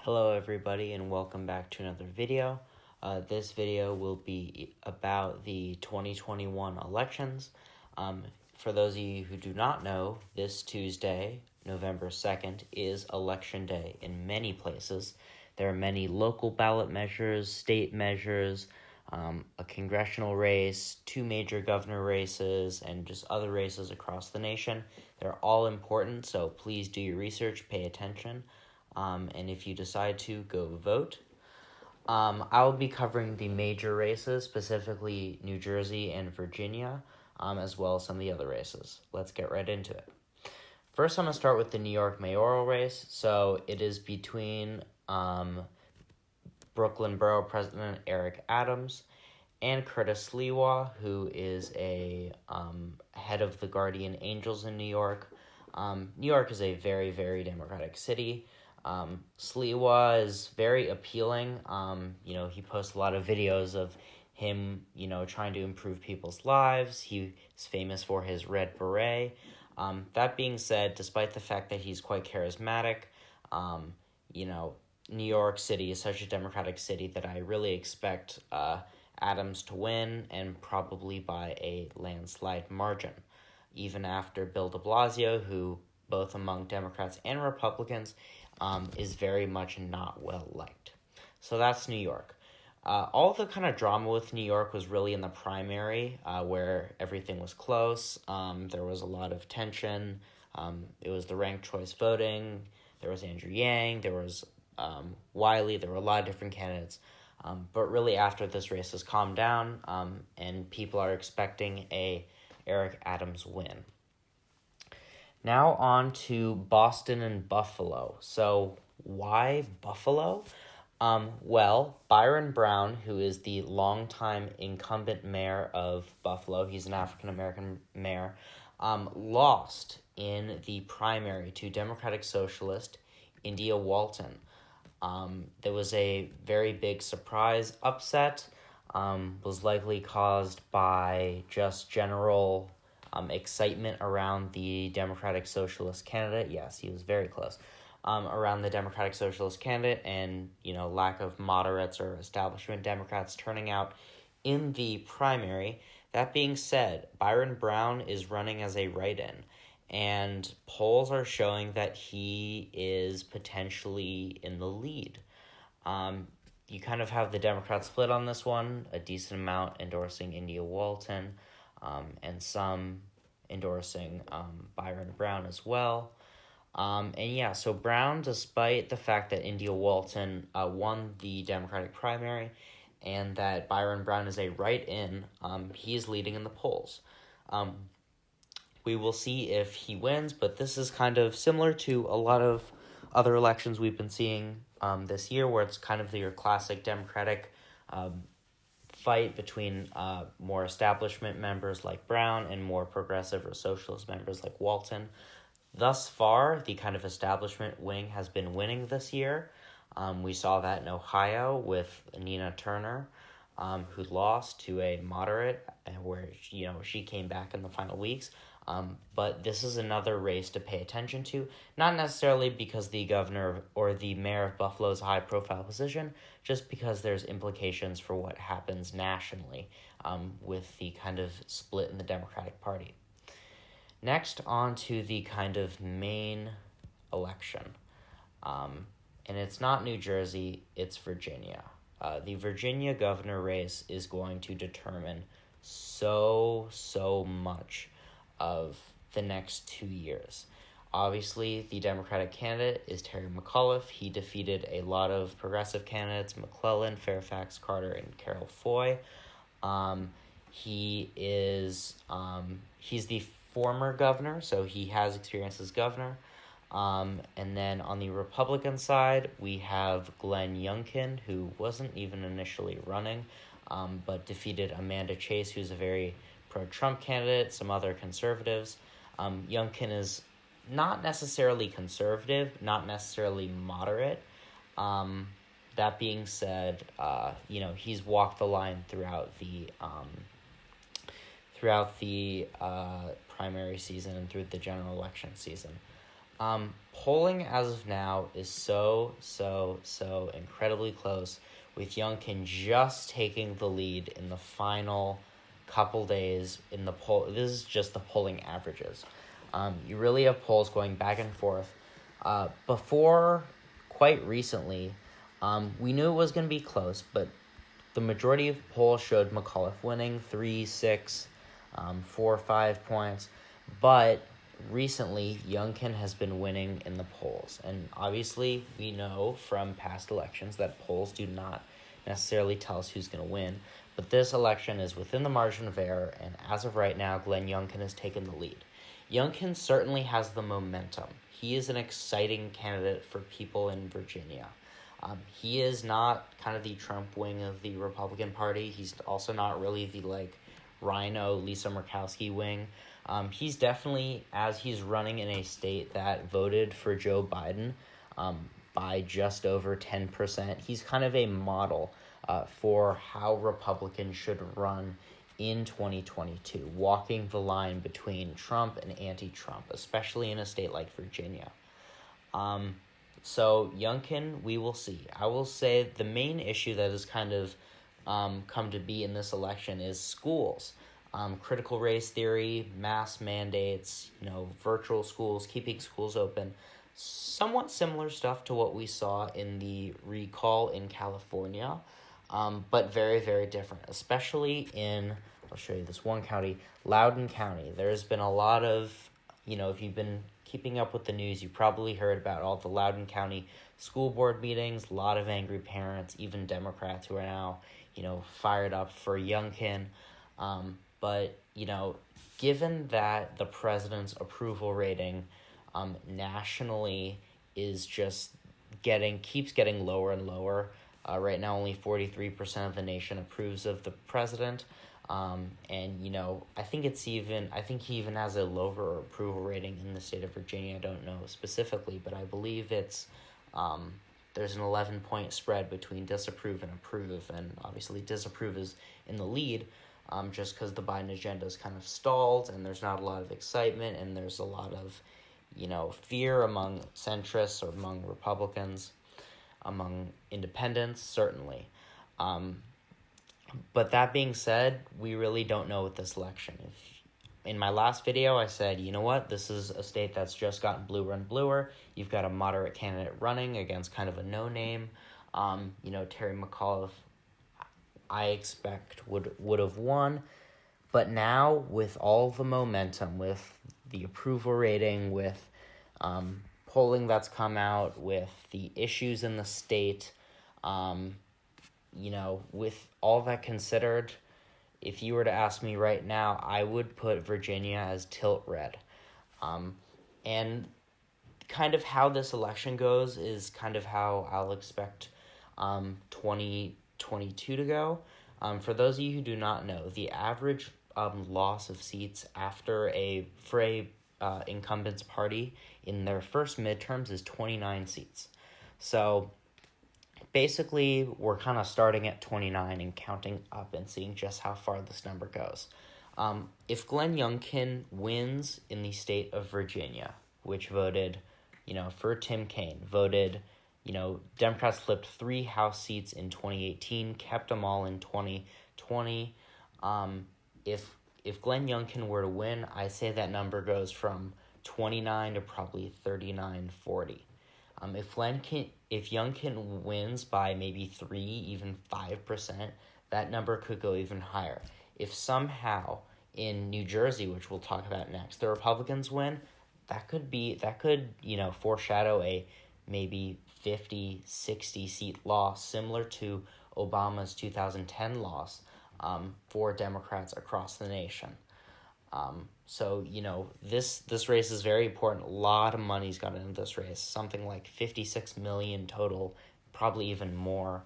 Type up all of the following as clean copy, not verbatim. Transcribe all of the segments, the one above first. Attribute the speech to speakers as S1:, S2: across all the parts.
S1: Hello everybody and welcome back to another video. This video will be about the 2021 elections. For those of you who do not know, this Tuesday, November 2nd, is election day in many places. There are many local ballot measures, state measures, a congressional race, 2 major governor races, and just other races across the nation. They're all important, so please do your research, pay attention. And if you decide to, go vote. I will be covering the major races, specifically New Jersey and Virginia, as well as some of the other races. Let's get right into it. First, I'm going to start with the New York mayoral race. So it is between Brooklyn Borough President Eric Adams and Curtis Sliwa, who is a head of the Guardian Angels in New York. New York is a very, very Democratic city. Sliwa is very appealing. He posts a lot of videos of him, trying to improve people's lives. He's famous for his red beret. That being said, despite the fact that he's quite charismatic, New York City is such a Democratic city that I really expect Adams to win, and probably by a landslide margin. Even after Bill de Blasio, who both among Democrats and Republicans, is very much not well liked. So that's New York. All the kind of drama with New York was really in the primary, where everything was close. There was a lot of tension. It was the ranked choice voting. There was Andrew Yang. There was Wiley. There were a lot of different candidates. But really after this race has calmed down, and people are expecting a Eric Adams win. Now on to Boston and Buffalo. So why Buffalo? Byron Brown, who is the longtime incumbent mayor of Buffalo, he's an African-American mayor, lost in the primary to Democratic Socialist India Walton. There was a very big surprise upset, was likely caused by just general excitement around the Democratic Socialist candidate. Yes, he was very close. Around the Democratic Socialist candidate and, lack of moderates or establishment Democrats turning out in the primary. That being said, Byron Brown is running as a write-in, and polls are showing that he is potentially in the lead. You kind of have the Democrats split on this one, a decent amount endorsing India Walton, and some endorsing Byron Brown as well. So Brown, despite the fact that India Walton won the Democratic primary and that Byron Brown is a write-in, he is leading in the polls. We will see if he wins, but this is kind of similar to a lot of other elections we've been seeing this year, where it's kind of your classic Democratic fight between more establishment members like Brown and more progressive or socialist members like Walton. Thus far, the kind of establishment wing has been winning this year. We saw that in Ohio with Nina Turner, who lost to a moderate, where she came back in the final weeks. But this is another race to pay attention to, not necessarily because the governor or the mayor of Buffalo is a high-profile position, just because there's implications for what happens nationally with the kind of split in the Democratic Party. Next, on to the kind of main election. And it's not New Jersey, it's Virginia. The Virginia governor race is going to determine so much of the next 2 years. Obviously, the Democratic candidate is Terry McAuliffe. He defeated a lot of progressive candidates, McClellan, Fairfax, Carter, and Carol Foy. He's the former governor, so he has experience as governor. And then on the Republican side, we have Glenn Youngkin, who wasn't even initially running, but defeated Amanda Chase, who's a very pro-Trump candidate, some other conservatives. Youngkin is not necessarily conservative, not necessarily moderate. That being said, he's walked the line throughout the primary season and through the general election season. Polling as of now is so incredibly close, with Youngkin just taking the lead in the final couple days in the poll. This is just the polling averages. You really have polls going back and forth. Before, quite recently, we knew it was going to be close, but the majority of polls showed McAuliffe winning 3, 6, 4, 5 points, but recently Youngkin has been winning in the polls, and obviously we know from past elections that polls do not necessarily tell us who's going to win, but this election is within the margin of error, and as of right now, Glenn Youngkin has taken the lead. Youngkin certainly has the momentum. He is an exciting candidate for people in Virginia. He is not kind of the Trump wing of the Republican Party. He's also not really the Rhino, Lisa Murkowski wing. He's definitely, as he's running in a state that voted for Joe Biden by just over 10%, he's kind of a model for how Republicans should run in 2022, walking the line between Trump and anti-Trump, especially in a state like Virginia. So Youngkin, we will see. I will say the main issue that has kind of come to be in this election is schools. Critical race theory, mass mandates, virtual schools, keeping schools open. Somewhat similar stuff to what we saw in the recall in California, but very, very different, especially in, I'll show you this one county, Loudoun County. There's been a lot of, if you've been keeping up with the news, you probably heard about all the Loudoun County school board meetings, a lot of angry parents, even Democrats who are now, fired up for Youngkin. But, given that the president's approval rating nationally is just keeps getting lower and lower, right now only 43% of the nation approves of the president. And, I think he even has a lower approval rating in the state of Virginia. I don't know specifically, but I believe it's, there's an 11-point spread between disapprove and approve, and obviously disapprove is in the lead, just because the Biden agenda is kind of stalled, and there's not a lot of excitement, and there's a lot of, fear among centrists or among Republicans, among independents, certainly. But that being said, we really don't know with this election. In my last video, I said, this is a state that's just gotten bluer and bluer. You've got a moderate candidate running against kind of a no-name. Terry McAuliffe, I expect, would have won. But now, with all the momentum, with the approval rating, with polling that's come out, with the issues in the state, with all that considered, if you were to ask me right now, I would put Virginia as tilt red. And kind of how this election goes is kind of how I'll expect 2022 to go. For those of you who do not know, the average loss of seats for a incumbent's party in their first midterms is 29 seats. So basically, we're kind of starting at 29 and counting up and seeing just how far this number goes. If Glenn Youngkin wins in the state of Virginia, which voted, for Tim Kaine, Democrats flipped 3 House seats in 2018, kept them all in 2020. If Glenn Youngkin were to win, I say that number goes from 29 to probably 39, 40. If Youngkin wins by maybe 3, even 5%, that number could go even higher. If somehow in New Jersey, which we'll talk about next, the Republicans win, that could foreshadow a maybe 50, 60 seat loss, similar to Obama's 2010 loss for Democrats across the nation. So, this race is very important. A lot of money's gone into this race. Something like $56 million total, probably even more,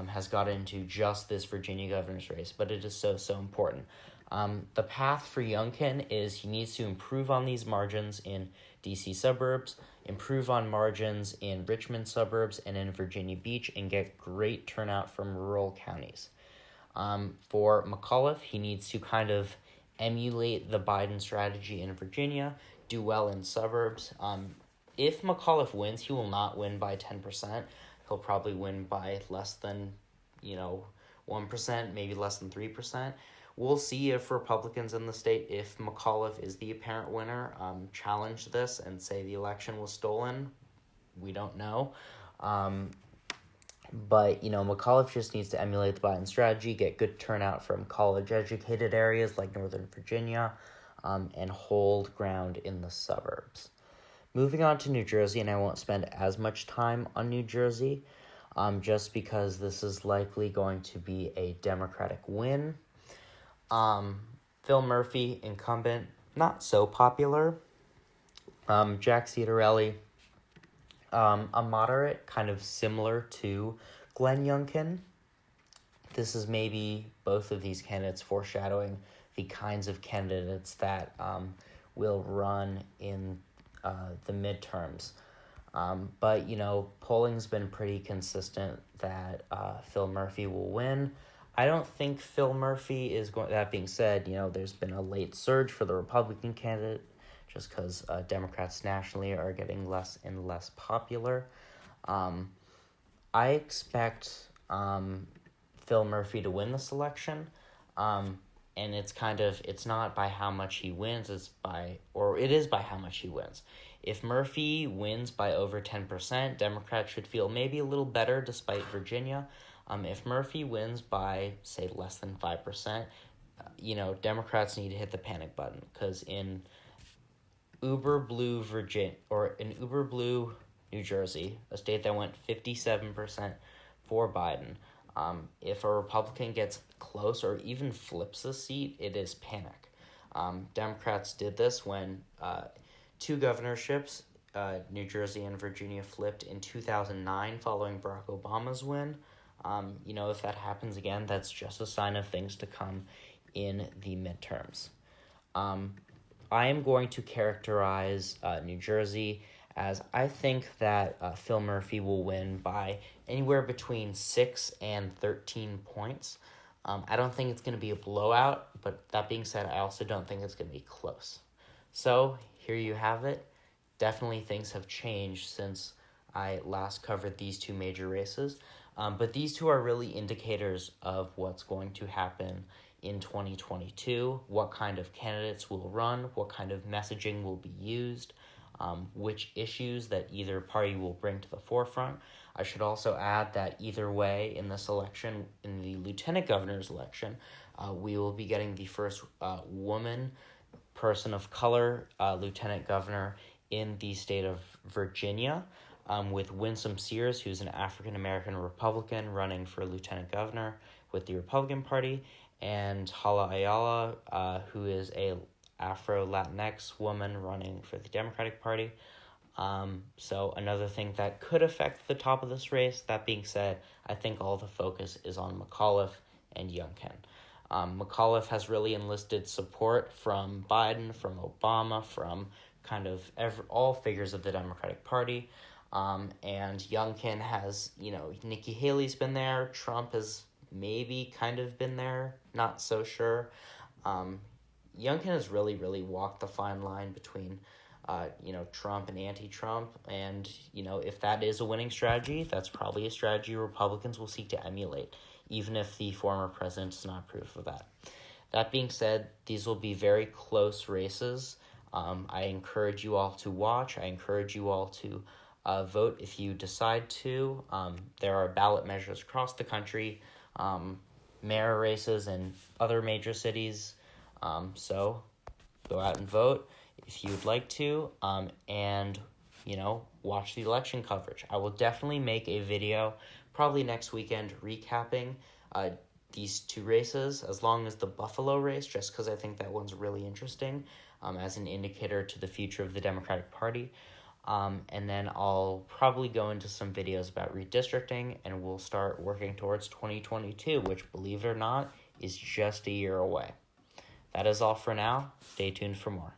S1: has got into just this Virginia governor's race. But it is so important. The path for Youngkin is he needs to improve on these margins in D.C. suburbs, improve on margins in Richmond suburbs and in Virginia Beach, and get great turnout from rural counties. For McAuliffe, he needs to kind of emulate the Biden strategy in Virginia, do well in suburbs. if McAuliffe wins, he will not win by 10%. He'll probably win by less than, 1%, maybe less than 3%. We'll see if Republicans in the state, if McAuliffe is the apparent winner, challenge this and say the election was stolen. We don't know. But, McAuliffe just needs to emulate the Biden strategy, get good turnout from college-educated areas like Northern Virginia, and hold ground in the suburbs. Moving on to New Jersey, and I won't spend as much time on New Jersey, just because this is likely going to be a Democratic win. Phil Murphy, incumbent, not so popular. Jack Ciattarelli, a moderate, kind of similar to Glenn Youngkin. This is maybe both of these candidates foreshadowing the kinds of candidates that will run in the midterms. But, polling's been pretty consistent that Phil Murphy will win. I don't think Phil Murphy is going. That being said, there's been a late surge for the Republican candidate just because Democrats nationally are getting less and less popular. I expect Phil Murphy to win this election, and it's not by how much he wins, it is by how much he wins. If Murphy wins by over 10%, Democrats should feel maybe a little better despite Virginia. If Murphy wins by, say, less than 5%, Democrats need to hit the panic button, because in uber blue New Jersey, a state that went 57% for Biden, if a Republican gets close or even flips the seat, it is panic. Democrats did this when two governorships, New Jersey and Virginia, flipped in 2009 following Barack Obama's win. If that happens again, that's just a sign of things to come in the midterms. I am going to characterize New Jersey as I think that Phil Murphy will win by anywhere between 6 and 13 points. I don't think it's going to be a blowout, but that being said, I also don't think it's going to be close. So here you have it. Definitely things have changed since I last covered these two major races. But these two are really indicators of what's going to happen in 2022, what kind of candidates will run, what kind of messaging will be used, which issues that either party will bring to the forefront. I should also add that either way in this election, in the lieutenant governor's election, we will be getting the first woman, person of color, lieutenant governor in the state of Virginia, with Winsome Sears, who's an African-American Republican running for lieutenant governor with the Republican Party, and Hala Ayala, who is a Afro-Latinx woman running for the Democratic Party. So another thing that could affect the top of this race. That being said, I think all the focus is on McAuliffe and Youngkin. McAuliffe has really enlisted support from Biden, from Obama, from kind of all figures of the Democratic Party. And Youngkin has, Nikki Haley's been there. Trump has maybe kind of been there. Not so sure. Youngkin has really, really walked the fine line between, Trump and anti-Trump. And, if that is a winning strategy, that's probably a strategy Republicans will seek to emulate, even if the former president does not approve of that. That being said, these will be very close races. I encourage you all to watch. I encourage you all to vote if you decide to. There are ballot measures across the country, mayor races in other major cities. So go out and vote if you'd like to, and, watch the election coverage. I will definitely make a video probably next weekend recapping these two races, as long as the Buffalo race, just because I think that one's really interesting as an indicator to the future of the Democratic Party. And then I'll probably go into some videos about redistricting, and we'll start working towards 2022, which, believe it or not, is just a year away. That is all for now. Stay tuned for more.